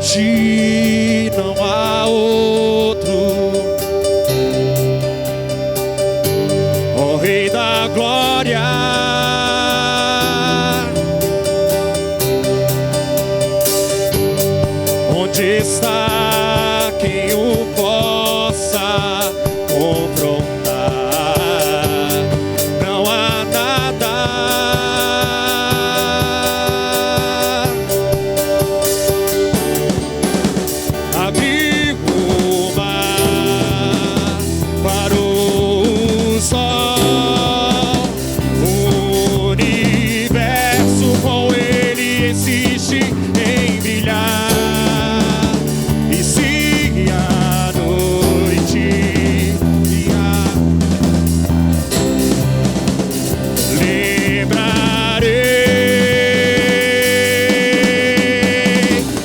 ti não há outro. Ó Rei da glória, onde está quem o possa confrontar? Não há nada. Abriu o mar, parou o sol, o universo com ele insiste em brilhar. E se a noite vier, lembrarei.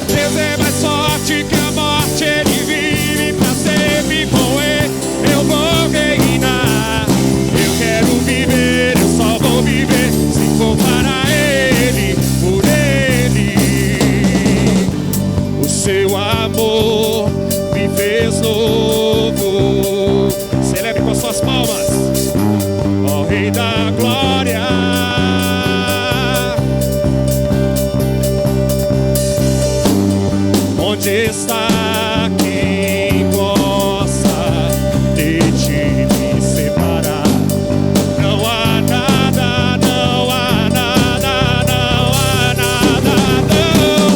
Deus é mais forte que a morte, ele vive pra sempre, com ele eu vou reinar. Eu quero viver, eu só vou viver se for para ele, por ele. O seu amor me fez novo. Celebre com suas palmas, ó Rei da glória. Onde está quem possa de ti me separar? Não há nada, não há nada, não há nada, não.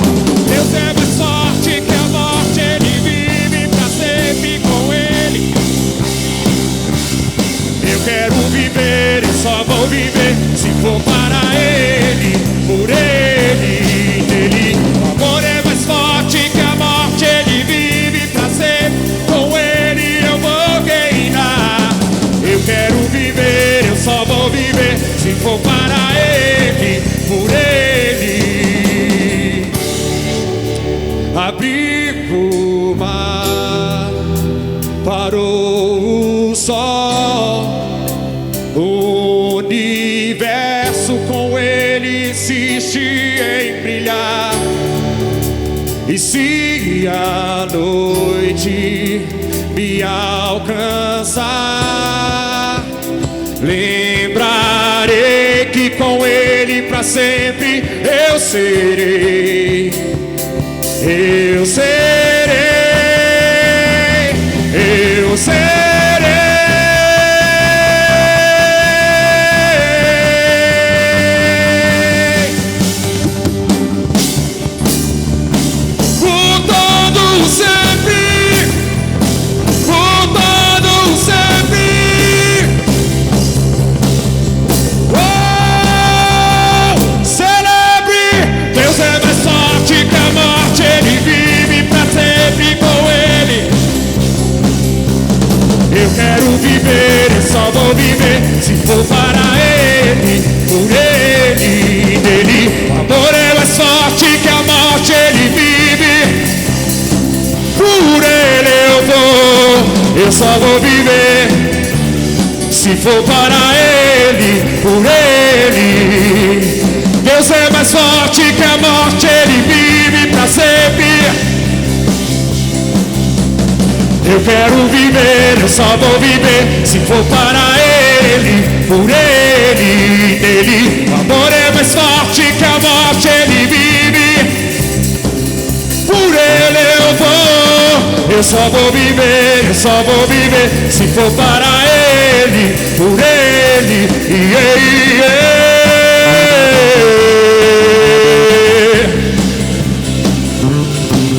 Deus é mais forte que a morte, ele vive pra sempre, com ele eu quero viver e só vou viver se for para ele, por ele, nele. O amor é mais forte que a morte, ele vive pra sempre, com ele eu vou reinar. Eu quero viver, eu só vou viver se for para ele, por ele. Abriu o mar, parou o sol, o universo com ele insiste em brilhar. E se a noite me alcançar, lembrarei que com ele pra sempre eu serei. Eu serei, eu serei. Por todo sempre, por todo sempre. Oh, celebre, Deus é mais forte que a morte, ele vive pra sempre, com ele eu quero viver e só vou viver se for para ele, por ele, nele. O amor é mais forte que a morte, ele vive, por ele eu só vou viver se for para ele, por ele. Deus é mais forte que a morte, ele vive pra sempre. Eu quero viver, eu só vou viver se for para ele, por ele, nele. O amor é mais forte que a morte, ele vive, por ele eu só vou viver, eu só vou viver se for para ele, por ele,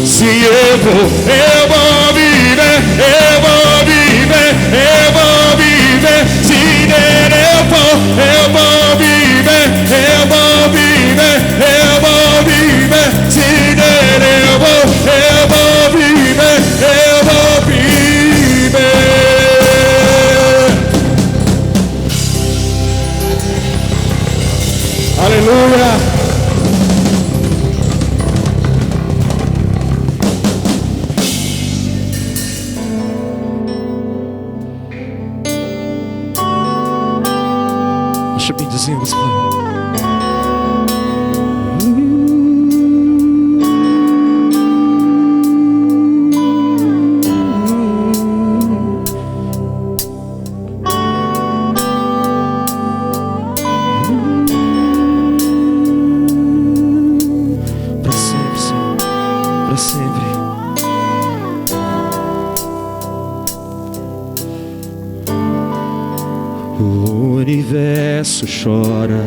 Se eu vou viver, eu vou viver, eu vou viver. Se nele eu vou viver, eu vou viver, eu vou viver. Se nele eu vou viver, eu vou viver. Aleluia. Bendizemos, Pai. para sempre. O universo chora,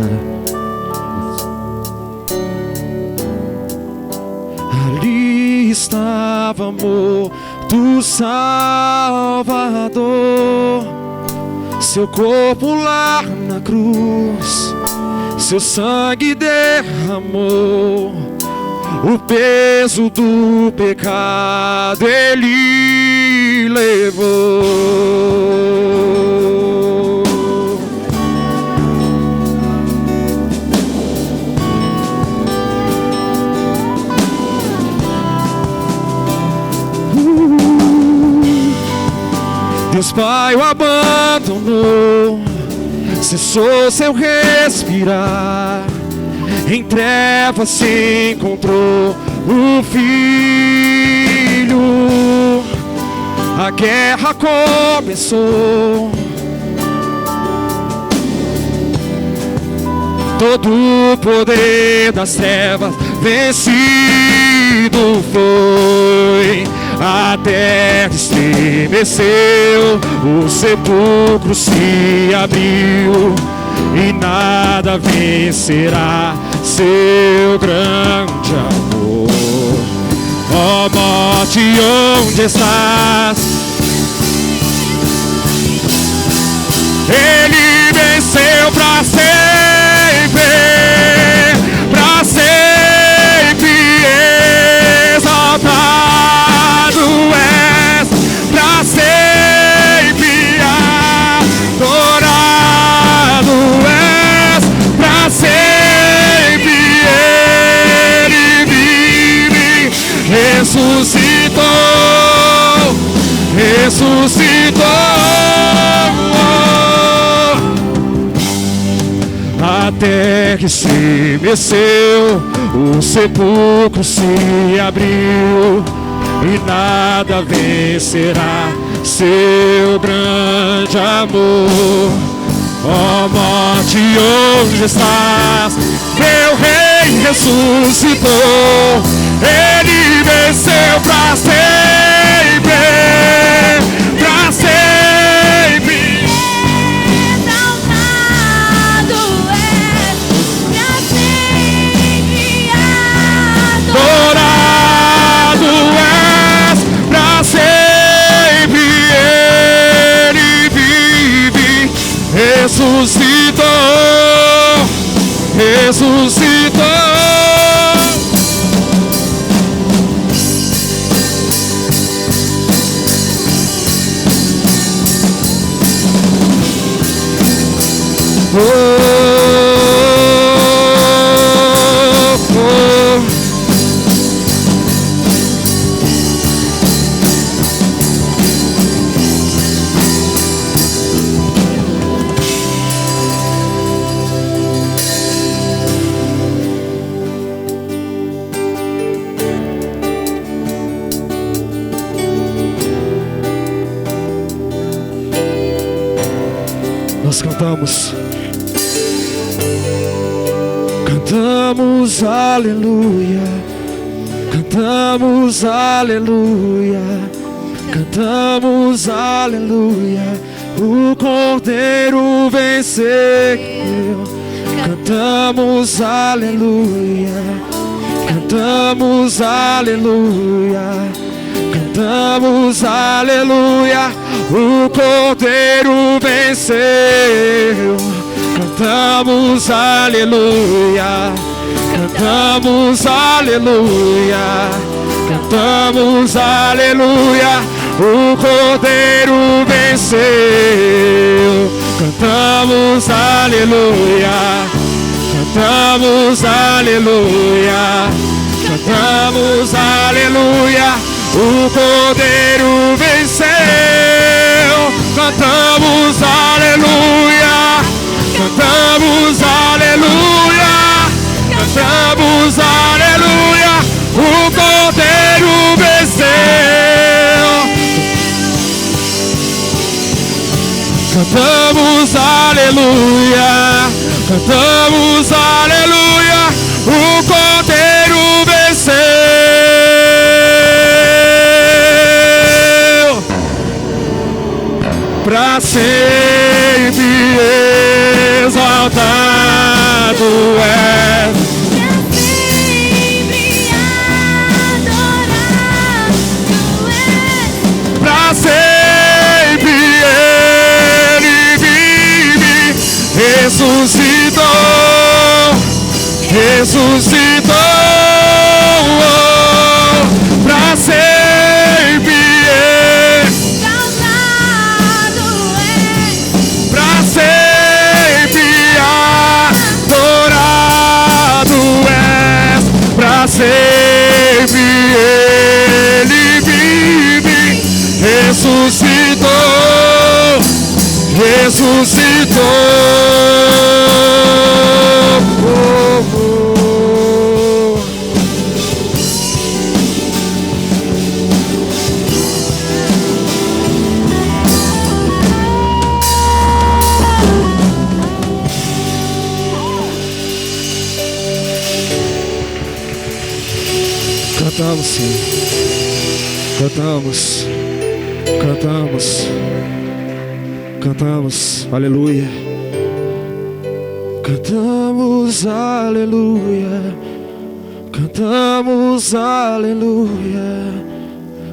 ali estava amor do Salvador, seu corpo lá na cruz, seu sangue derramou, o peso do pecado ele levou. Deus Pai o abandonou, cessou seu respirar, em trevas se encontrou o Filho. A guerra começou, todo o poder das trevas vencido foi. A terra estremeceu, o sepulcro se abriu, e nada vencerá seu grande amor. Ó morte, onde estás? Ele venceu pra sempre, pra sempre exaltado és, pra sempre adorado és, pra sempre ele vive, ressuscitou, ressuscitou. A terra estremeceu, o sepulcro se abriu, e nada vencerá seu grande amor. Ó morte, onde estás? Meu rei ressuscitou, ele venceu pra sempre, pra sempre. Adorado és, pra sempre ele vive, ressuscitou, ressuscitou. Nós cantamos, cantamos aleluia, cantamos aleluia, cantamos aleluia, o Cordeiro venceu. Cantamos aleluia, cantamos aleluia, cantamos aleluia, o Cordeiro venceu. Cantamos aleluia, cantamos aleluia, cantamos aleluia, o Cordeiro venceu. Cantamos aleluia, cantamos aleluia, cantamos aleluia, o Cordeiro venceu. Cantamos aleluia, cantamos aleluia, cantamos aleluia, o Cordeiro venceu. Cantamos aleluia, cantamos aleluia, o Cordeiro venceu. pra sempre exaltado és. Pra sempre ele vive, ressuscitou, ressuscitou, pra sempre exaltado és, pra sempre adorado és, pra sempre ele vive, ressuscitou, ressuscitou. Cantamos, sim. Cantamos. Cantamos. Cantamos. Aleluia. Cantamos, aleluia. Cantamos, aleluia.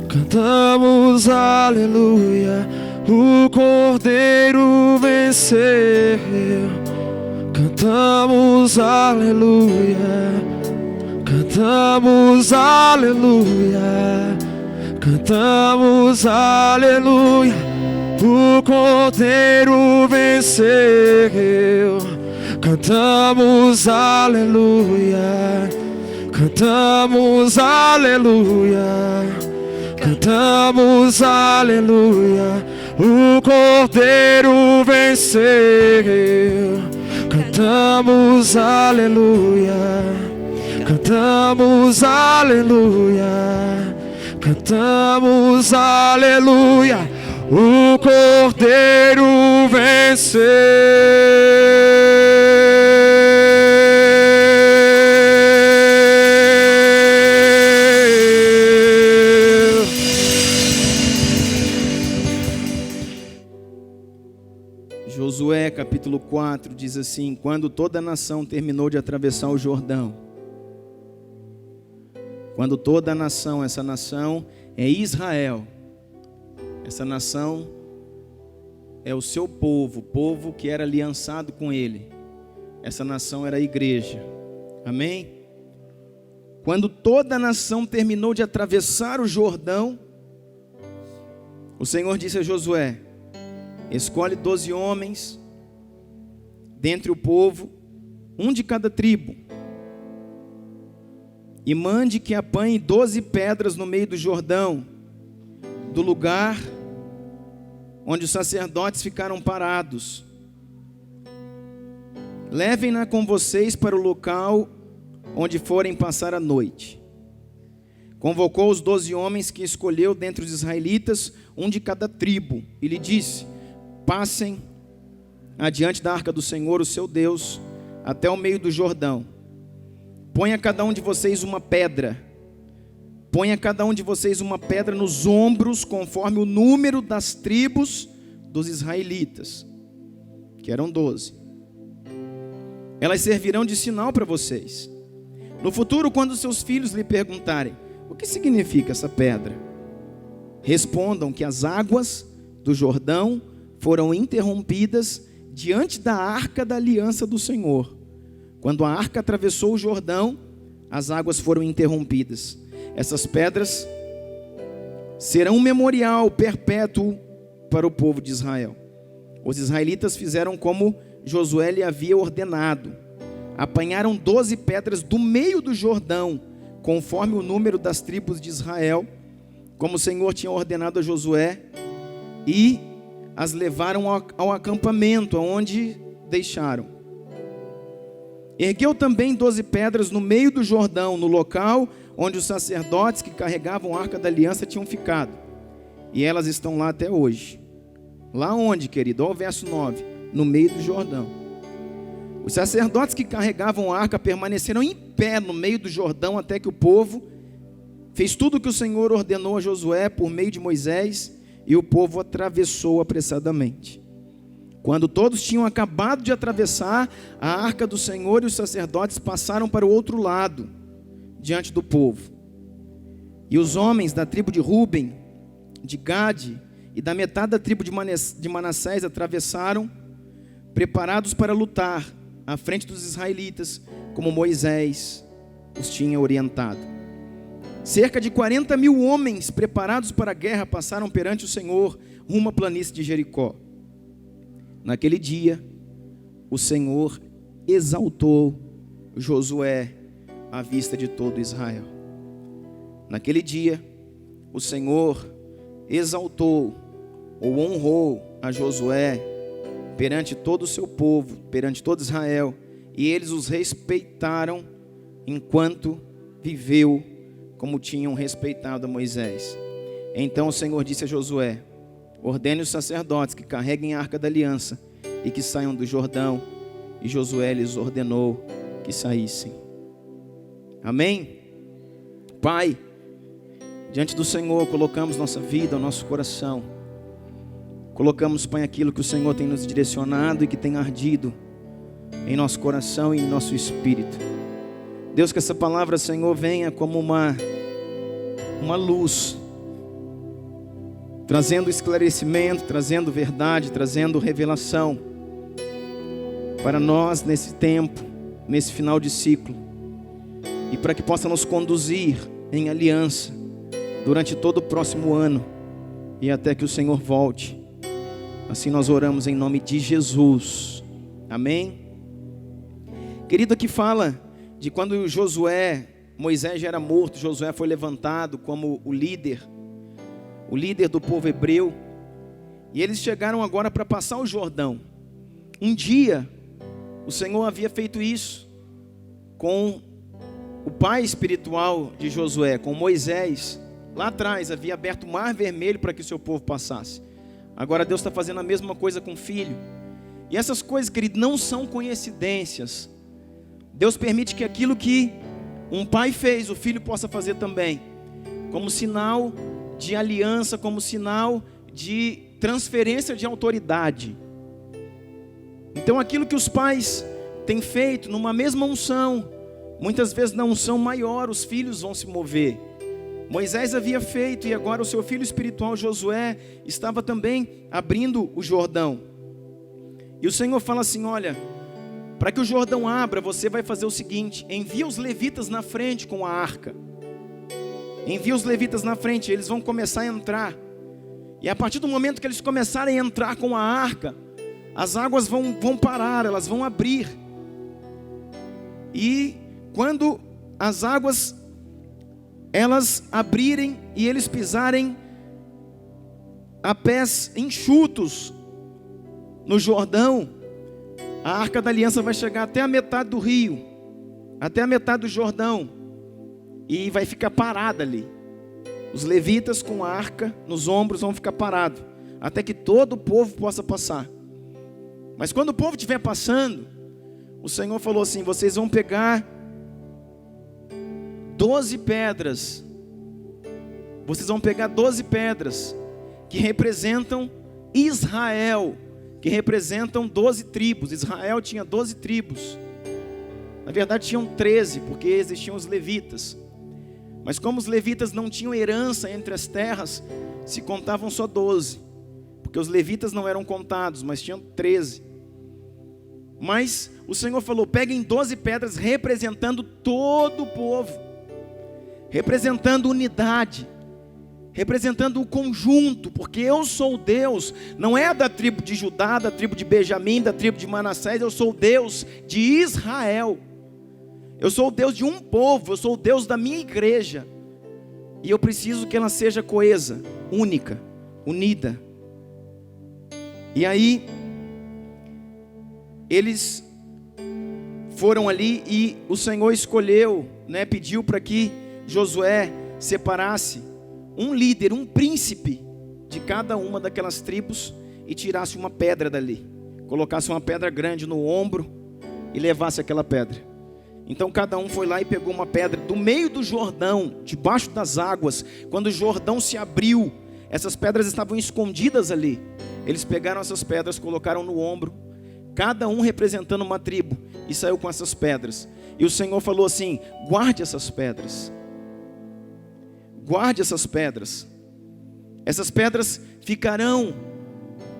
Cantamos, aleluia. O Cordeiro venceu. Cantamos, aleluia. Cantamos, aleluia. Cantamos, aleluia. O Cordeiro venceu. Cantamos, aleluia. Cantamos, aleluia. Cantamos, aleluia. O Cordeiro venceu. Cantamos, aleluia. Cantamos, aleluia. Cantamos, aleluia. O Cordeiro venceu. Josué capítulo 4 diz assim: quando toda a nação terminou de atravessar o Jordão, quando toda a nação, essa nação é Israel, essa nação é o seu povo, o povo que era aliançado com ele, essa nação era a igreja, amém? Quando toda a nação terminou de atravessar o Jordão, o Senhor disse a Josué: escolhe 12 homens dentre o povo, um de cada tribo, e mande que apanhe 12 pedras no meio do Jordão, do lugar onde os sacerdotes ficaram parados. Levem-na com vocês para o local onde forem passar a noite. Convocou os 12 homens que escolheu dentre os israelitas, um de cada tribo, e lhe disse: passem adiante da arca do Senhor, o seu Deus, até o meio do Jordão. Ponha cada um de vocês uma pedra. Ponha cada um de vocês uma pedra nos ombros, conforme o número das tribos dos israelitas, que eram 12. Elas servirão de sinal para vocês. No futuro, quando seus filhos lhe perguntarem: o que significa essa pedra? Respondam que as águas do Jordão foram interrompidas diante da arca da aliança do Senhor. Quando a arca atravessou o Jordão, as águas foram interrompidas. Essas pedras serão um memorial perpétuo para o povo de Israel. Os israelitas fizeram como Josué lhe havia ordenado. Apanharam 12 pedras do meio do Jordão, conforme o número das tribos de Israel, como o Senhor tinha ordenado a Josué, e as levaram ao acampamento, aonde deixaram. Ergueu também 12 pedras no meio do Jordão, no local onde os sacerdotes que carregavam a arca da aliança tinham ficado. E elas estão lá até hoje. Lá onde, querido? Olha o verso 9. No meio do Jordão. Os sacerdotes que carregavam a arca permaneceram em pé no meio do Jordão até que o povo fez tudo o que o Senhor ordenou a Josué por meio de Moisés e o povo atravessou apressadamente. Quando todos tinham acabado de atravessar, a arca do Senhor e os sacerdotes passaram para o outro lado, diante do povo. E os homens da tribo de Ruben, de Gade e da metade da tribo de Manassés atravessaram, preparados para lutar à frente dos israelitas, como Moisés os tinha orientado. Cerca de 40.000 homens preparados para a guerra passaram perante o Senhor rumo à planície de Jericó. Naquele dia, o Senhor exaltou Josué à vista de todo Israel. Naquele dia, o Senhor exaltou ou honrou a Josué perante todo o seu povo, perante todo Israel, e eles os respeitaram enquanto viveu, como tinham respeitado a Moisés. Então o Senhor disse a Josué: ordene os sacerdotes que carreguem a arca da aliança e que saiam do Jordão. E Josué lhes ordenou que saíssem. Amém? Pai, diante do Senhor colocamos nossa vida, o nosso coração. Colocamos, Pai, aquilo que o Senhor tem nos direcionado e que tem ardido em nosso coração e em nosso espírito. Deus, que essa palavra, Senhor, venha como uma luz, trazendo esclarecimento, trazendo verdade, trazendo revelação para nós nesse tempo, nesse final de ciclo, e para que possa nos conduzir em aliança durante todo o próximo ano e até que o Senhor volte. Assim nós oramos em nome de Jesus. Amém? Querido, aqui fala de quando Moisés já era morto, Josué foi levantado como o líder do povo hebreu, e eles chegaram agora para passar o Jordão. Um dia, o Senhor havia feito isso com o pai espiritual de Josué, com Moisés. Lá atrás havia aberto o mar vermelho para que o seu povo passasse. Agora Deus está fazendo a mesma coisa com o filho. E essas coisas, querido, não são coincidências. Deus permite que aquilo que um pai fez, o filho possa fazer também, como sinal de aliança, como sinal de transferência de autoridade. Então aquilo que os pais têm feito numa mesma unção, muitas vezes na unção maior, os filhos vão se mover. Moisés havia feito, e agora o seu filho espiritual Josué estava também abrindo o Jordão. E o Senhor fala assim: olha, para que o Jordão abra, você vai fazer o seguinte: envia os levitas na frente com a arca. Envia os levitas na frente, eles vão começar a entrar. E a partir do momento que eles começarem a entrar com a arca, as águas vão parar, elas vão abrir. E quando as águas elas abrirem e eles pisarem a pés enxutos no Jordão, a arca da aliança vai chegar até a metade do rio, até a metade do Jordão, e vai ficar parada ali. Os levitas com a arca nos ombros vão ficar parados, até que todo o povo possa passar. Mas quando o povo estiver passando, o Senhor falou assim: vocês vão pegar 12 pedras. Vocês vão pegar 12 pedras que representam Israel, que representam 12 tribos. Israel tinha 12 tribos. Na verdade tinham 13, porque existiam os levitas. Mas como os levitas não tinham herança entre as terras, se contavam só 12, porque os levitas não eram contados, mas tinham 13. Mas o Senhor falou: peguem 12 pedras representando todo o povo, representando unidade, representando o conjunto, porque eu sou o Deus, não é da tribo de Judá, da tribo de Benjamim, da tribo de Manassés, eu sou o Deus de Israel. Eu sou o Deus de um povo, eu sou o Deus da minha igreja, e eu preciso que ela seja coesa, única, unida. E aí eles foram ali e o Senhor escolheu, pediu para que Josué separasse um líder, um príncipe de cada uma daquelas tribos e tirasse uma pedra dali, colocasse uma pedra grande no ombro e levasse aquela pedra. Então cada um foi lá e pegou uma pedra do meio do Jordão, debaixo das águas. Quando o Jordão se abriu, Essas pedras estavam escondidas ali. Eles pegaram essas pedras, colocaram no ombro, cada um representando uma tribo, e saiu com essas pedras. E o Senhor falou assim: guarde essas pedras. Guarde essas pedras. Essas pedras ficarão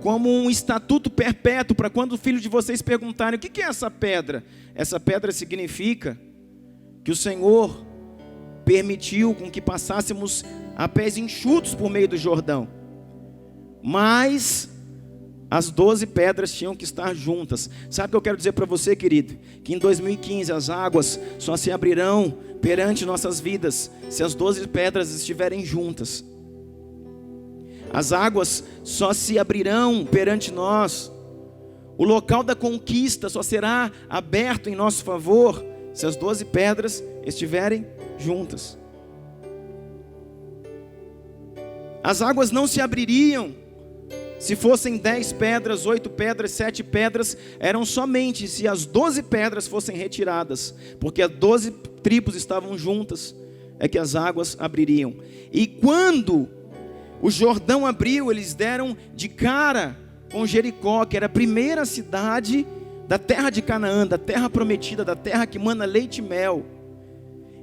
como um estatuto perpétuo para quando o filho de vocês perguntarem: o que é essa pedra? Essa pedra significa que o Senhor permitiu com que passássemos a pés enxutos por meio do Jordão. Mas as 12 pedras tinham que estar juntas. Sabe o que eu quero dizer para você, querido? Que em 2015 as águas só se abrirão perante nossas vidas se as 12 pedras estiverem juntas. As águas só se abrirão perante nós. O local da conquista só será aberto em nosso favor se as 12 pedras estiverem juntas. As águas não se abririam se fossem 10 pedras, 8 pedras, 7 pedras. Eram somente se as 12 pedras fossem retiradas, porque as 12 tribos estavam juntas, é que as águas abririam. E quando o Jordão abriu, eles deram de cara com Jericó, que era a primeira cidade da terra de Canaã, da terra prometida, da terra que mana leite e mel.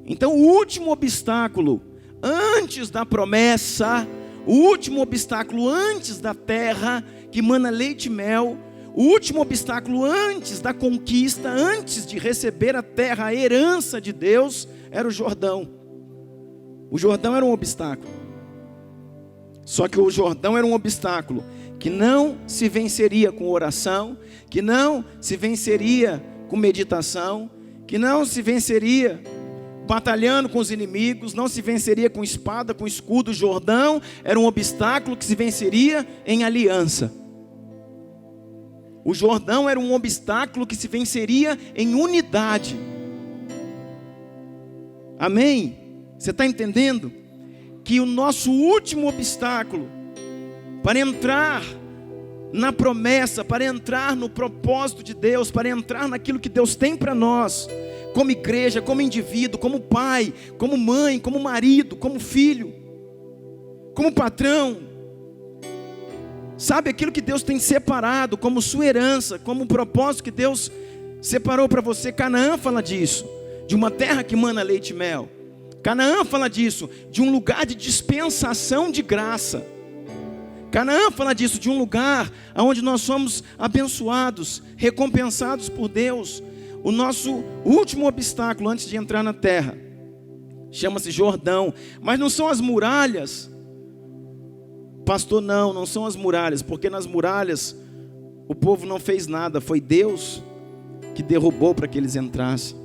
Então o último obstáculo antes da promessa, o último obstáculo antes da terra que mana leite e mel, o último obstáculo antes da conquista, antes de receber a terra, a herança de Deus, era o Jordão. O Jordão era um obstáculo. Só que o Jordão era um obstáculo que não se venceria com oração, que não se venceria com meditação, que não se venceria batalhando com os inimigos, não se venceria com espada, com escudo. O Jordão era um obstáculo que se venceria em aliança. O Jordão era um obstáculo que se venceria em unidade. Amém? Você está entendendo? Que o nosso último obstáculo para entrar na promessa, para entrar no propósito de Deus, para entrar naquilo que Deus tem para nós, como igreja, como indivíduo, como pai, como mãe, como marido, como filho, como patrão, sabe, aquilo que Deus tem separado como sua herança, como o propósito que Deus separou para você. Canaã fala disso, de uma terra que mana leite e mel. Canaã fala disso, de um lugar de dispensação de graça. Canaã fala disso, de um lugar onde nós somos abençoados, recompensados por Deus. O nosso último obstáculo antes de entrar na terra chama-se Jordão. Mas não são as muralhas, pastor, não são as muralhas, porque nas muralhas o povo não fez nada, foi Deus que derrubou para que eles entrassem.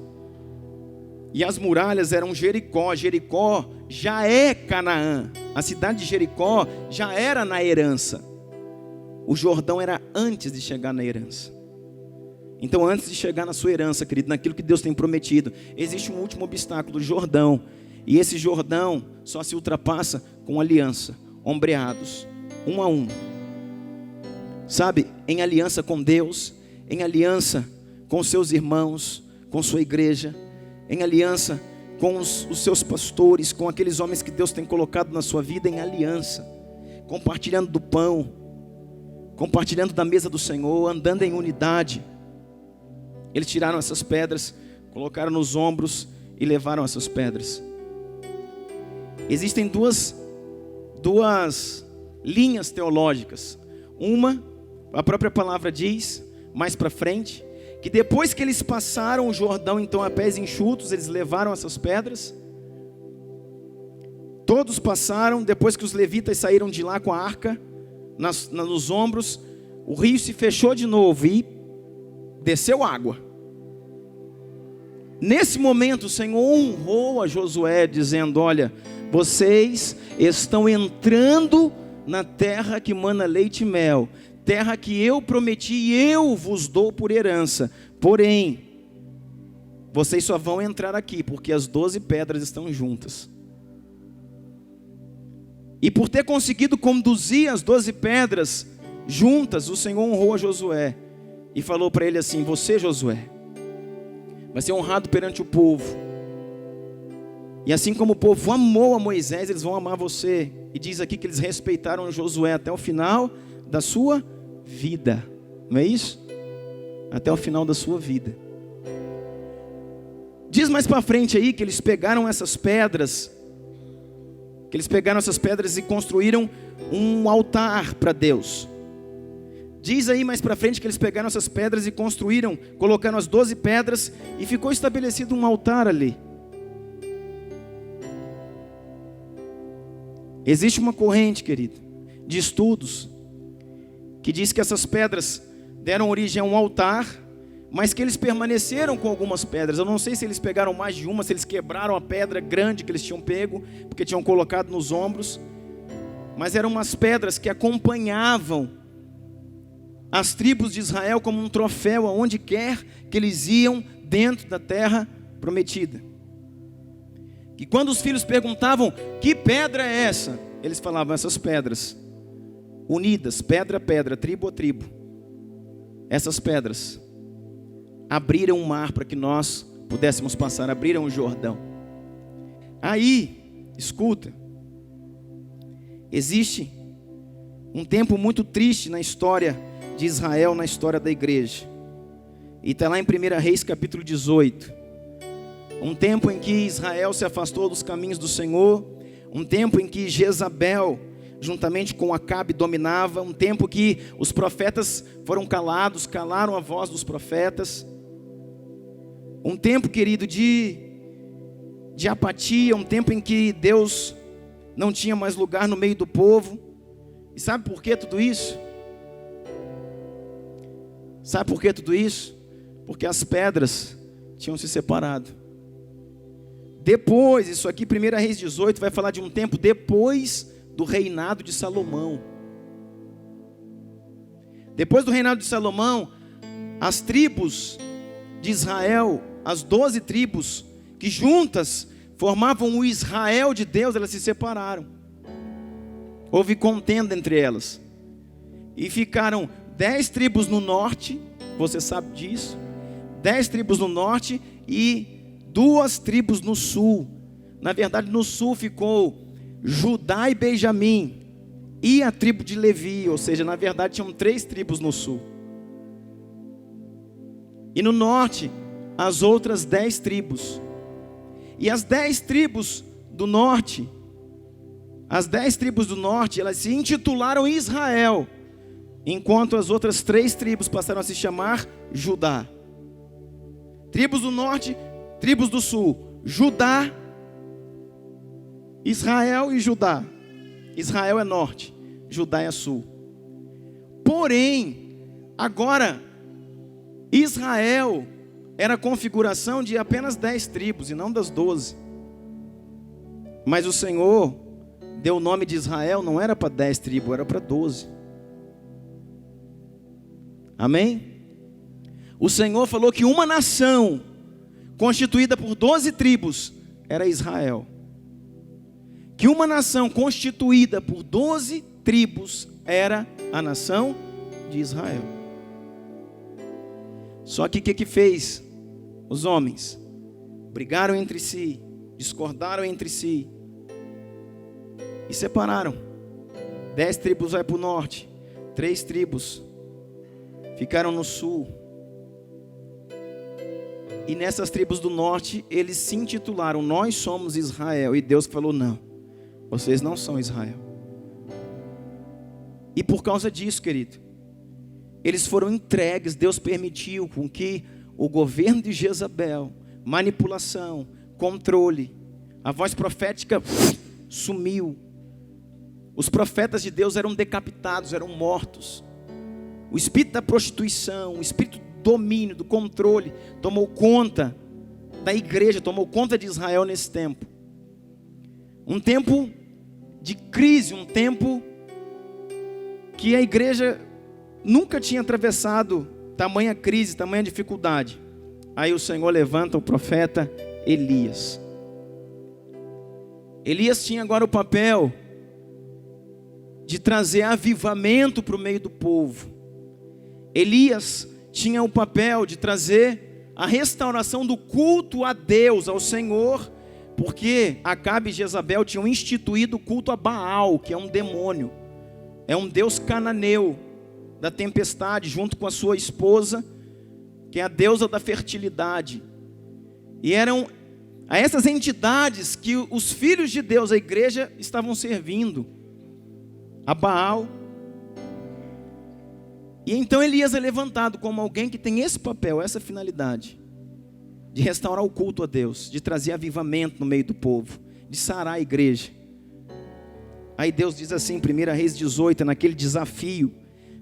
E as muralhas eram Jericó. Jericó já é Canaã. A cidade de Jericó já era na herança. O Jordão era antes de chegar na herança. Então, antes de chegar na sua herança, querido, naquilo que Deus tem prometido, existe um último obstáculo, o Jordão. E esse Jordão só se ultrapassa com aliança, ombreados, um a um. Sabe, em aliança com Deus, em aliança com seus irmãos, com sua igreja, em aliança com os seus pastores, com aqueles homens que Deus tem colocado na sua vida, em aliança, compartilhando do pão, compartilhando da mesa do Senhor, andando em unidade. Eles tiraram essas pedras, colocaram nos ombros e levaram essas pedras. Existem duas linhas teológicas. Uma, a própria palavra diz, mais para frente, que depois que eles passaram o Jordão, então a pés enxutos, eles levaram essas pedras. Todos passaram, depois que os levitas saíram de lá com a arca nos ombros, o rio se fechou de novo e desceu água. Nesse momento o Senhor honrou a Josué, dizendo: olha, vocês estão entrando na terra que mana leite e mel, terra que eu prometi e eu vos dou por herança. Porém, vocês só vão entrar aqui porque as 12 pedras estão juntas. E por ter conseguido conduzir as 12 pedras juntas, o Senhor honrou a Josué e falou para ele assim: você, Josué, vai ser honrado perante o povo. E assim como o povo amou a Moisés, eles vão amar você. E diz aqui que eles respeitaram Josué até o final da sua vida. Não é isso? Até o final da sua vida. Diz mais para frente aí que eles pegaram essas pedras. Que eles pegaram essas pedras e construíram um altar para Deus. Diz aí mais para frente que eles pegaram essas pedras e construíram, colocaram as 12 pedras e ficou estabelecido um altar ali. Existe uma corrente, querido, de estudos que diz que essas pedras deram origem a um altar, mas que eles permaneceram com algumas pedras. Eu não sei se eles pegaram mais de uma, se eles quebraram a pedra grande que eles tinham pego, porque tinham colocado nos ombros, mas eram umas pedras que acompanhavam as tribos de Israel como um troféu aonde quer que eles iam dentro da terra prometida. E quando os filhos perguntavam, que pedra é essa? Eles falavam, essas pedras, unidas, pedra a pedra, tribo a tribo. Essas pedras abriram o mar para que nós pudéssemos passar, abriram o Jordão. Aí, escuta, existe um tempo muito triste na história de Israel, na história da igreja. E está lá em 1 Reis capítulo 18. Um tempo em que Israel se afastou dos caminhos do Senhor. Um tempo em que Jezabel, juntamente com Acabe, dominava. Um tempo que os profetas foram calados, calaram a voz dos profetas. Um tempo, querido, de apatia. Um tempo em que Deus não tinha mais lugar no meio do povo. E sabe por que tudo isso? Sabe por que tudo isso? Porque as pedras tinham se separado. Depois, isso aqui, 1 Reis 18, vai falar de um tempo depois do reinado de Salomão. Depois do reinado de Salomão, as tribos de Israel, as 12 tribos, que juntas formavam o Israel de Deus, elas se separaram. Houve contenda entre elas. E ficaram 10 tribos no norte, você sabe disso. 10 tribos no norte e 2 tribos no sul. Na verdade, no sul ficou Judá e Benjamim e a tribo de Levi. Ou seja, na verdade, tinham 3 tribos no sul. E no norte, as outras 10 tribos. E as 10 tribos do norte, elas se intitularam Israel, enquanto as outras 3 tribos passaram a se chamar Judá. Tribos do norte, tribos do sul, Judá, Israel e Judá. Israel é norte, Judá é sul. Porém, agora, Israel era a configuração de apenas 10 tribos e não das 12. Mas o Senhor deu o nome de Israel, não era para 10 tribos, era para 12. Amém? O Senhor falou que uma nação constituída por 12 tribos era Israel. Que uma nação constituída por 12 tribos era a nação de Israel. Só que o que fez? Os homens brigaram entre si, discordaram entre si e separaram. 10 tribos vai para o norte, 3 tribos ficaram no sul. E nessas tribos do norte, eles se intitularam, nós somos Israel. E Deus falou, não, vocês não são Israel. E por causa disso, querido, eles foram entregues, Deus permitiu com que o governo de Jezabel, manipulação, controle, a voz profética sumiu. Os profetas de Deus eram decapitados, eram mortos. O espírito da prostituição, o espírito do domínio, do controle, tomou conta da igreja, tomou conta de Israel nesse tempo. Um tempo de crise, um tempo que a igreja nunca tinha atravessado tamanha crise, tamanha dificuldade. Aí o Senhor levanta o profeta Elias. Elias tinha agora o papel de trazer avivamento para o meio do povo. Elias tinha o papel de trazer a restauração do culto a Deus, ao Senhor, Porque Acabe e Jezabel tinham instituído o culto a Baal, que é um demônio, é um deus cananeu da tempestade, junto com a sua esposa, que é a deusa da fertilidade. E eram a essas entidades que os filhos de Deus, a igreja, estavam servindo, a Baal. E então Elias é levantado como alguém que tem esse papel, essa finalidade, de restaurar o culto a Deus, de trazer avivamento no meio do povo, de sarar a igreja. Aí Deus diz assim, em 1 Reis 18, naquele desafio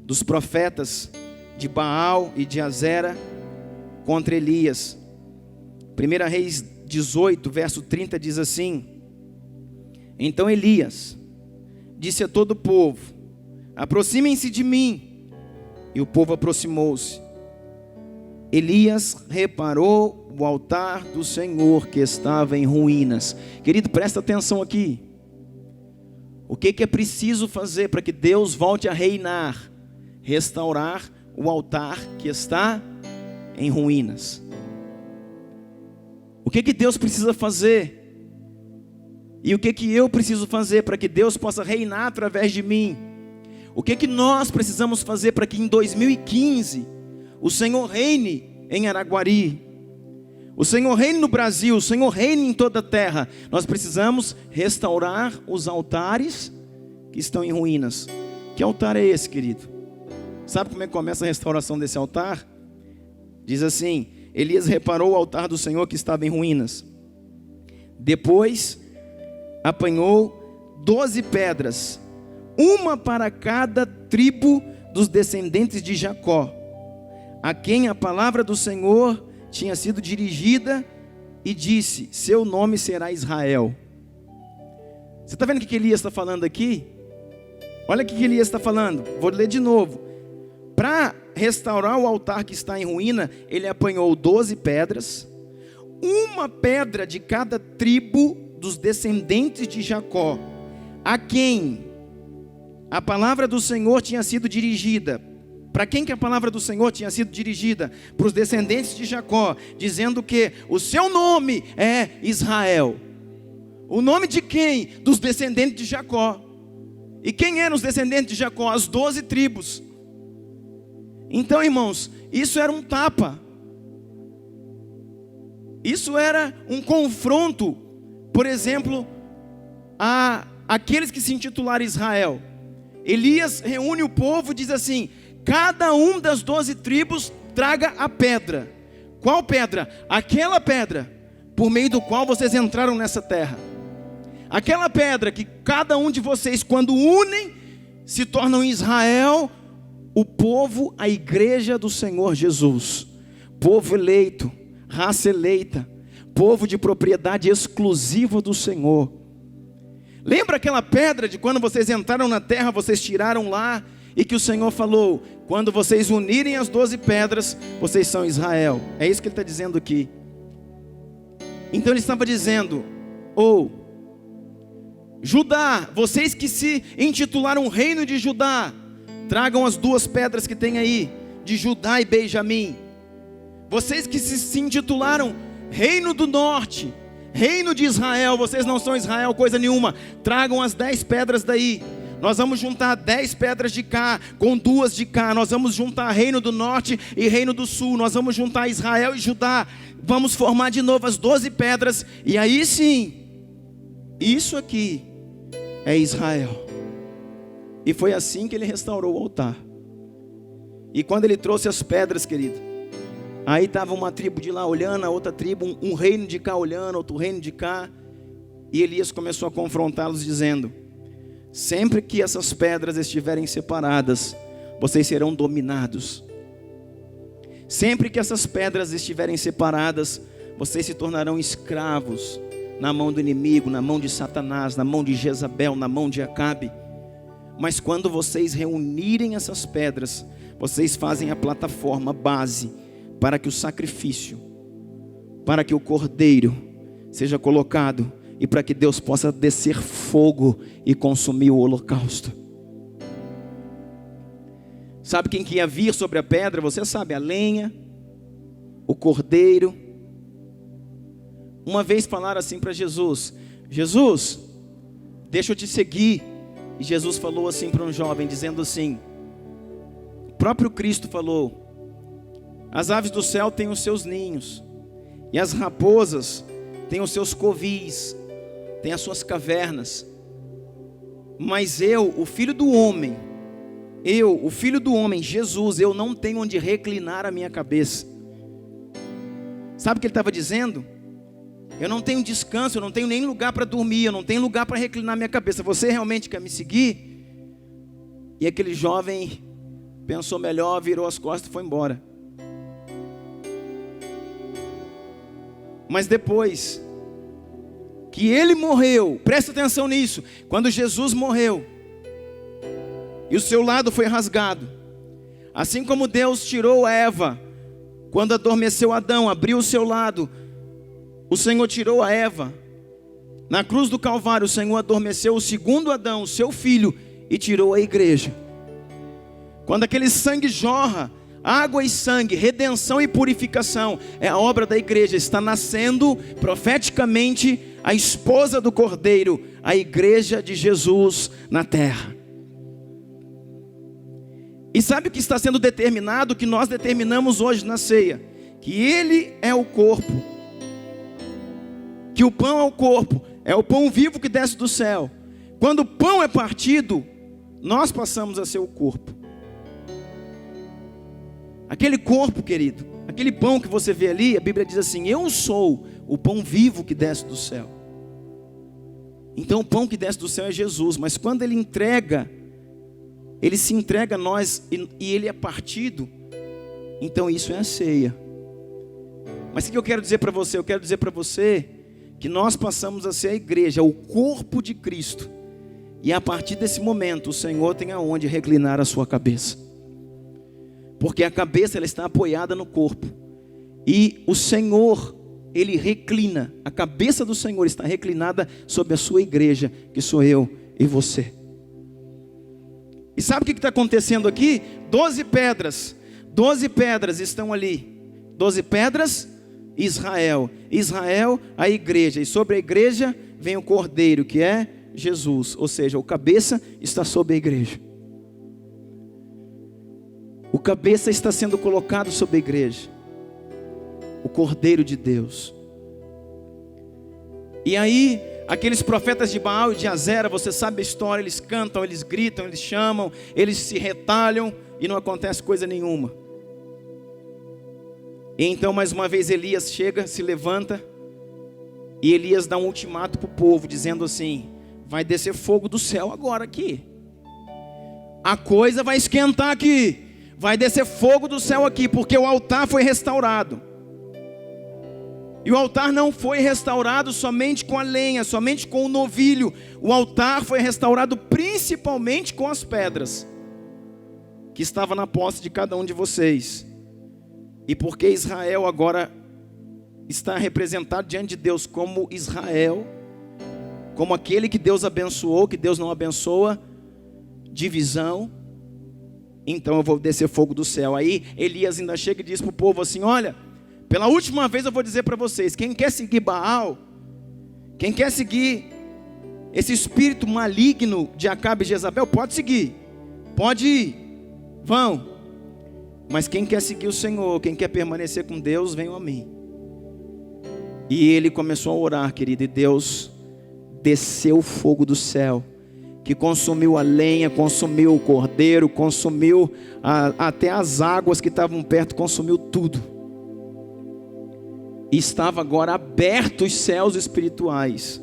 dos profetas de Baal e de Azera contra Elias. 1 Reis 18, verso 30 diz assim: então Elias disse a todo o povo: aproximem-se de mim. E o povo aproximou-se. Elias reparou o altar do Senhor que estava em ruínas. Querido, presta atenção aqui. O que é preciso fazer para que Deus volte a reinar? Restaurar o altar que está em ruínas. O que Deus precisa fazer? E o que eu preciso fazer para que Deus possa reinar através de mim? O que nós precisamos fazer para que em 2015 o Senhor reine em Araguari, o Senhor reine no Brasil, o Senhor reine em toda a terra? Nós precisamos restaurar os altares que estão em ruínas. Que altar é esse, querido? Sabe como é que começa a restauração desse altar? Diz assim: Elias reparou o altar do Senhor que estava em ruínas. Depois apanhou 12 pedras, uma para cada tribo dos descendentes de Jacó, a quem a palavra do Senhor tinha sido dirigida, e disse: seu nome será Israel. Você está vendo o que Elias está falando aqui? Olha o que Elias está falando. Vou ler de novo. Para restaurar o altar que está em ruína, ele apanhou 12 pedras, uma pedra de cada tribo dos descendentes de Jacó, a quem a palavra do Senhor tinha sido dirigida. Para quem que a palavra do Senhor tinha sido dirigida? Para os descendentes de Jacó, dizendo que o seu nome é Israel. O nome de quem? Dos descendentes de Jacó. E quem eram os descendentes de Jacó? As 12 tribos. Então, irmãos, isso era um tapa. Isso era um confronto, por exemplo, a aqueles que se intitularam Israel. Elias reúne o povo e diz assim: cada um das 12 tribos traga a pedra. Qual pedra? Aquela pedra por meio do qual vocês entraram nessa terra. Aquela pedra que cada um de vocês, quando unem, se tornam Israel, o povo, a igreja do Senhor Jesus. Povo eleito, raça eleita, povo de propriedade exclusiva do Senhor. Lembra aquela pedra de quando vocês entraram na terra, vocês tiraram lá, e que o Senhor falou: quando vocês unirem as 12 pedras, vocês são Israel. É isso que ele está dizendo aqui. Então ele estava dizendo: Judá, vocês que se intitularam reino de Judá, tragam as 2 pedras que tem aí, de Judá e Benjamim. Vocês que se intitularam reino do norte, reino de Israel, vocês não são Israel coisa nenhuma, tragam as 10 pedras daí. Nós vamos juntar 10 pedras de cá com 2 de cá. Nós vamos juntar reino do norte e reino do sul. Nós vamos juntar Israel e Judá. Vamos formar de novo as 12 pedras. E aí sim, isso aqui é Israel. E foi assim que ele restaurou o altar. E quando ele trouxe as pedras, querido, aí estava uma tribo de lá olhando, a outra tribo, um reino de cá olhando, outro reino de cá. E Elias começou a confrontá-los dizendo: sempre que essas pedras estiverem separadas, vocês serão dominados. Sempre que essas pedras estiverem separadas, vocês se tornarão escravos na mão do inimigo, na mão de Satanás, na mão de Jezabel, na mão de Acabe. Mas quando vocês reunirem essas pedras, vocês fazem a plataforma base para que o sacrifício, para que o cordeiro seja colocado e para que Deus possa descer fogo e consumir o holocausto. Sabe quem que ia vir sobre a pedra? Você sabe, a lenha, o cordeiro, uma vez falaram assim para Jesus: Jesus, deixa eu te seguir. E Jesus falou assim para um jovem, dizendo assim, o próprio Cristo falou: as aves do céu têm os seus ninhos, e as raposas têm os seus covis, têm as suas cavernas, mas eu, o Filho do Homem, o Filho do Homem, Jesus, eu não tenho onde reclinar a minha cabeça. Sabe o que ele estava dizendo? Eu não tenho descanso, eu não tenho nem lugar para dormir, eu não tenho lugar para reclinar minha cabeça. Você realmente quer me seguir? E aquele jovem pensou melhor, virou as costas e foi embora. Mas depois que ele morreu, presta atenção nisso, quando Jesus morreu e o seu lado foi rasgado, assim como Deus tirou Eva, quando adormeceu Adão, abriu o seu lado, o Senhor tirou a Eva. Na cruz do Calvário, o Senhor adormeceu o segundo Adão, o seu filho, e tirou a igreja. Quando aquele sangue jorra, água e sangue, redenção e purificação, é a obra da igreja. Está nascendo profeticamente a esposa do Cordeiro, a igreja de Jesus na terra. E sabe o que está sendo determinado, que nós determinamos hoje na ceia? Que Ele é o corpo, que o pão é o corpo, é o pão vivo que desce do céu. Quando o pão é partido, nós passamos a ser o corpo. Aquele corpo, querido, aquele pão que você vê ali, a Bíblia diz assim: eu sou o pão vivo que desce do céu. Então o pão que desce do céu é Jesus, mas quando Ele entrega, Ele se entrega a nós e Ele é partido, então isso é a ceia. Mas o que eu quero dizer para você? Eu quero dizer para você que nós passamos a ser a igreja, o corpo de Cristo, e a partir desse momento o Senhor tem aonde reclinar a sua cabeça, porque a cabeça ela está apoiada no corpo, e o Senhor, Ele reclina, a cabeça do Senhor está reclinada sobre a sua igreja, que sou eu e você. E sabe o que está acontecendo aqui? 12 pedras estão ali, 12 pedras, Israel, a igreja, e sobre a igreja vem o Cordeiro, que é Jesus, ou seja, o cabeça está sobre a igreja. O cabeça está sendo colocado sobre a igreja, o Cordeiro de Deus. E aí, aqueles profetas de Baal e de Azera, você sabe a história, eles cantam, eles gritam, eles chamam, eles se retalham e não acontece coisa nenhuma. E então mais uma vez Elias chega, se levanta, e Elias dá um ultimato para o povo, dizendo assim: vai descer fogo do céu agora aqui, a coisa vai esquentar aqui, vai descer fogo do céu aqui, porque o altar foi restaurado. E o altar não foi restaurado somente com a lenha, somente com o novilho. O altar foi restaurado principalmente com as pedras que estavam na posse de cada um de vocês. E porque Israel agora está representado diante de Deus como Israel, como aquele que Deus abençoou, que Deus não abençoa, divisão, então eu vou descer fogo do céu. Aí Elias ainda chega e diz para o povo assim: olha, pela última vez eu vou dizer para vocês, quem quer seguir Baal, quem quer seguir esse espírito maligno de Acabe e Jezabel, pode seguir, pode ir, vão. Mas quem quer seguir o Senhor, quem quer permanecer com Deus, venham a mim. E ele começou a orar, querido, e Deus desceu o fogo do céu, que consumiu a lenha, consumiu o cordeiro, consumiu até as águas que estavam perto, consumiu tudo. E estava agora abertos os céus espirituais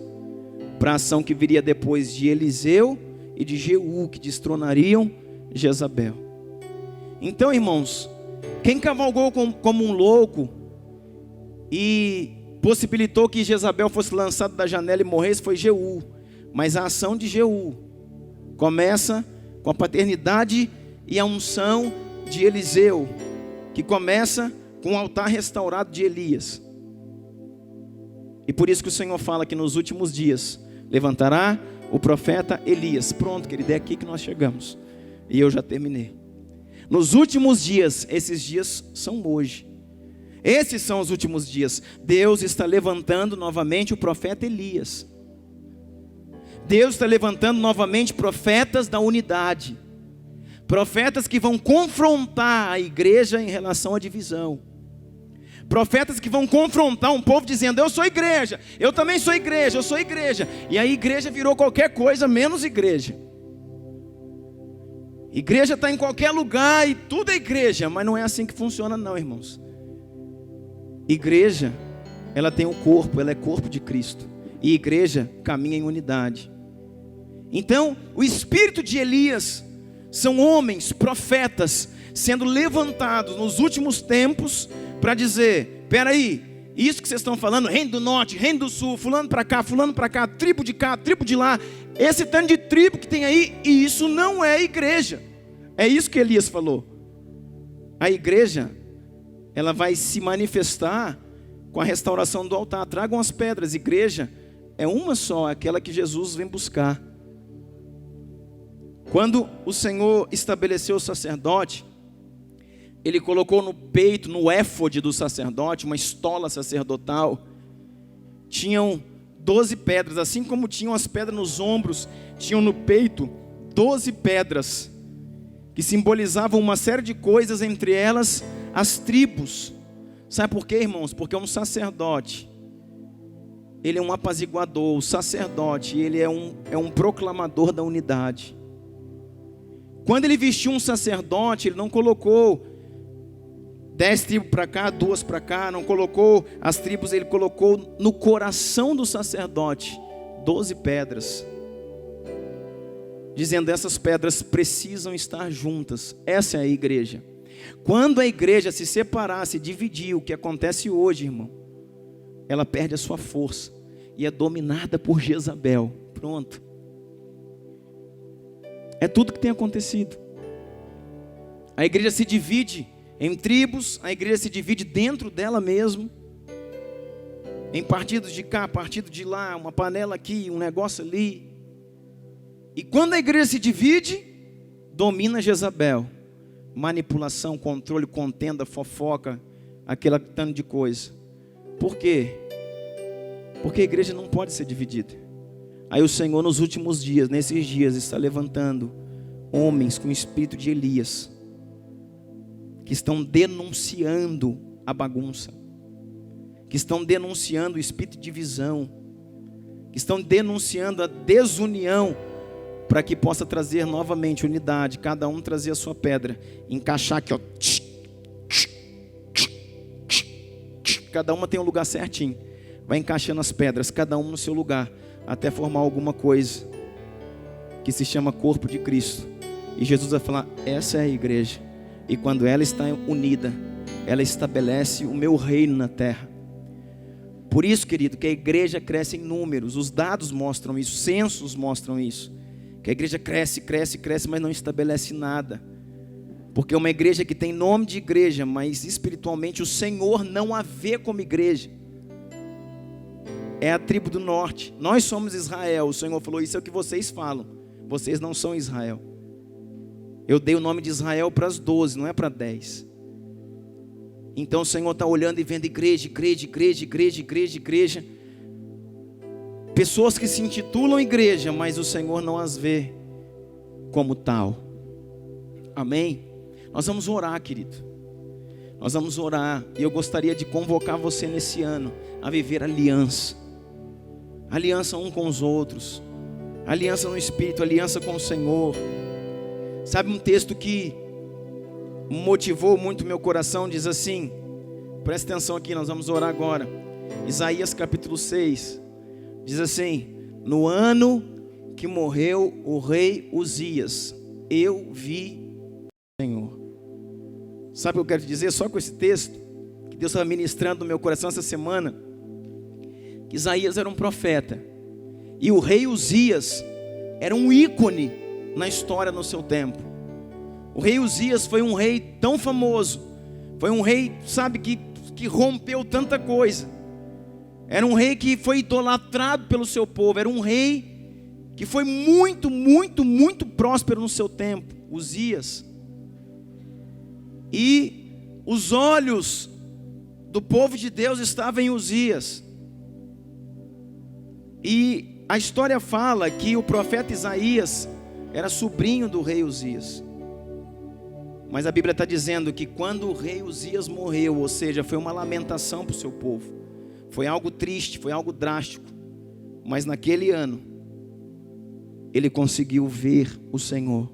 para a ação que viria depois de Eliseu e de Jeú, que destronariam Jezabel. Então, irmãos, quem cavalgou como um louco e possibilitou que Jezabel fosse lançada da janela e morresse foi Jeú. Mas a ação de Jeú começa com a paternidade e a unção de Eliseu, que começa com o altar restaurado de Elias. E por isso que o Senhor fala que nos últimos dias levantará o profeta Elias. Pronto, querido, é aqui que nós chegamos. E eu já terminei. Nos últimos dias, esses dias são hoje. Esses são os últimos dias. Deus está levantando novamente o profeta Elias. Deus está levantando novamente profetas da unidade. Profetas que vão confrontar a igreja em relação à divisão. Profetas que vão confrontar um povo dizendo: eu sou igreja, eu também sou igreja, eu sou igreja. E a igreja virou qualquer coisa menos igreja. Igreja está em qualquer lugar e tudo é igreja, mas não é assim que funciona não, irmãos. Igreja, ela tem um corpo, ela é corpo de Cristo. E igreja caminha em unidade. Então, o espírito de Elias são homens, profetas, sendo levantados nos últimos tempos para dizer: espera aí, isso que vocês estão falando, reino do norte, reino do sul, fulano para cá, tribo de cá, tribo de lá, esse tanto de tribo que tem aí, e isso não é igreja. É isso que Elias falou. A igreja, ela vai se manifestar com a restauração do altar. Tragam as pedras. Igreja é uma só, aquela que Jesus vem buscar. Quando o Senhor estabeleceu o sacerdote, Ele colocou no peito, no éfode do sacerdote, uma estola sacerdotal. Tinham 12 pedras, assim como tinham as pedras nos ombros, tinham no peito 12 pedras, que simbolizavam uma série de coisas, entre elas as tribos. Sabe por quê, irmãos? Porque um sacerdote, ele é um apaziguador. O sacerdote, ele é um proclamador da unidade. Quando ele vestiu um sacerdote, ele não colocou 10 tribos para cá, 2 para cá, não colocou as tribos, ele colocou no coração do sacerdote 12 pedras, dizendo: essas pedras precisam estar juntas. Essa é a igreja. Quando a igreja se separar, se dividir, o que acontece hoje, irmão, ela perde a sua força e é dominada por Jezabel. Pronto. É tudo que tem acontecido. A igreja se divide em tribos, a igreja se divide dentro dela mesmo, em partidos de cá, partido de lá, uma panela aqui, um negócio ali. E quando a igreja se divide, domina Jezabel. Manipulação, controle, contenda, fofoca, aquele tanto de coisa. Por quê? Porque a igreja não pode ser dividida. Aí o Senhor nos últimos dias, nesses dias, está levantando homens com o espírito de Elias, que estão denunciando a bagunça, que estão denunciando o espírito de divisão, que estão denunciando a desunião, para que possa trazer novamente unidade, cada um trazer a sua pedra, encaixar aqui, ó. Cada uma tem um lugar certinho, vai encaixando as pedras, cada uma no seu lugar, até formar alguma coisa, que se chama corpo de Cristo. E Jesus vai falar: essa é a igreja. E quando ela está unida, ela estabelece o meu reino na terra. Por isso, querido, que a igreja cresce em números. Os dados mostram isso, censos mostram isso. Que a igreja cresce, cresce, cresce, mas não estabelece nada. Porque é uma igreja que tem nome de igreja, mas espiritualmente o Senhor não a vê como igreja. É a tribo do norte. Nós somos Israel. O Senhor falou: isso é o que vocês falam. Vocês não são Israel. Eu dei o nome de Israel para as 12, não é para 10. Então o Senhor está olhando e vendo igreja, igreja, igreja, igreja, igreja, igreja. Pessoas que se intitulam igreja, mas o Senhor não as vê como tal. Amém? Nós vamos orar, querido. Nós vamos orar. E eu gostaria de convocar você nesse ano a viver aliança. Aliança um com os outros. Aliança no Espírito, aliança com o Senhor. Sabe um texto que motivou muito meu coração? Diz assim, presta atenção aqui, nós vamos orar agora. Isaías capítulo 6. Diz assim: no ano que morreu o rei Uzias, eu vi o Senhor. Sabe o que eu quero te dizer? Só com esse texto, que Deus estava ministrando no meu coração essa semana, que Isaías era um profeta, e o rei Uzias era um ícone na história no seu tempo. O rei Uzias foi um rei tão famoso, foi um rei, sabe, que rompeu tanta coisa. Era um rei que foi idolatrado pelo seu povo. Era um rei que foi muito, muito, muito próspero no seu tempo, Uzias. E os olhos do povo de Deus estava em Uzias. E a história fala que o profeta Isaías era sobrinho do rei Uzias. Mas a Bíblia está dizendo que quando o rei Uzias morreu, ou seja, foi uma lamentação para o seu povo. Foi algo triste, foi algo drástico. Mas naquele ano, ele conseguiu ver o Senhor.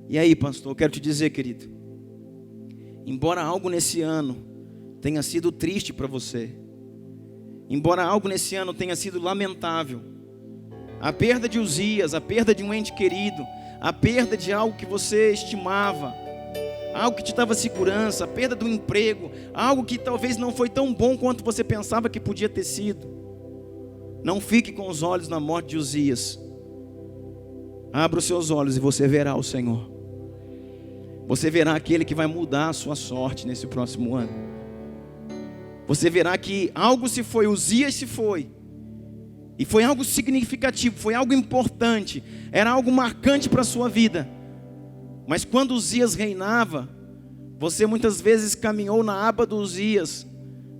E aí, pastor, eu quero te dizer, querido, embora algo nesse ano tenha sido triste para você, embora algo nesse ano tenha sido lamentável, a perda de Uzias, a perda de um ente querido, a perda de algo que você estimava, algo que te dava segurança, a perda do emprego, algo que talvez não foi tão bom quanto você pensava que podia ter sido. Não fique com os olhos na morte de Uzias. Abra os seus olhos e você verá o Senhor. Você verá aquele que vai mudar a sua sorte nesse próximo ano. Você verá que algo se foi, Uzias se foi. E foi algo significativo, foi algo importante, era algo marcante para a sua vida. Mas quando Uzias reinava, você muitas vezes caminhou na aba do Uzias,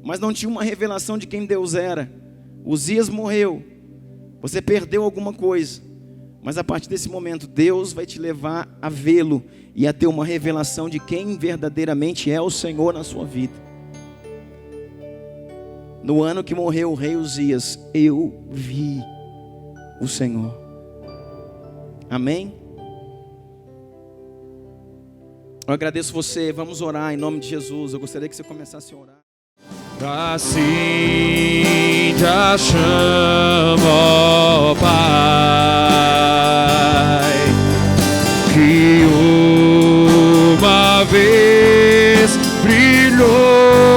mas não tinha uma revelação de quem Deus era. Uzias morreu, você perdeu alguma coisa, mas a partir desse momento Deus vai te levar a vê-lo e a ter uma revelação de quem verdadeiramente é o Senhor na sua vida. No ano que morreu o rei Uzias, eu vi o Senhor. Amém? Eu agradeço você, vamos orar em nome de Jesus. Eu gostaria que você começasse a orar. Assim te chamo, ó Pai, que uma vez brilhou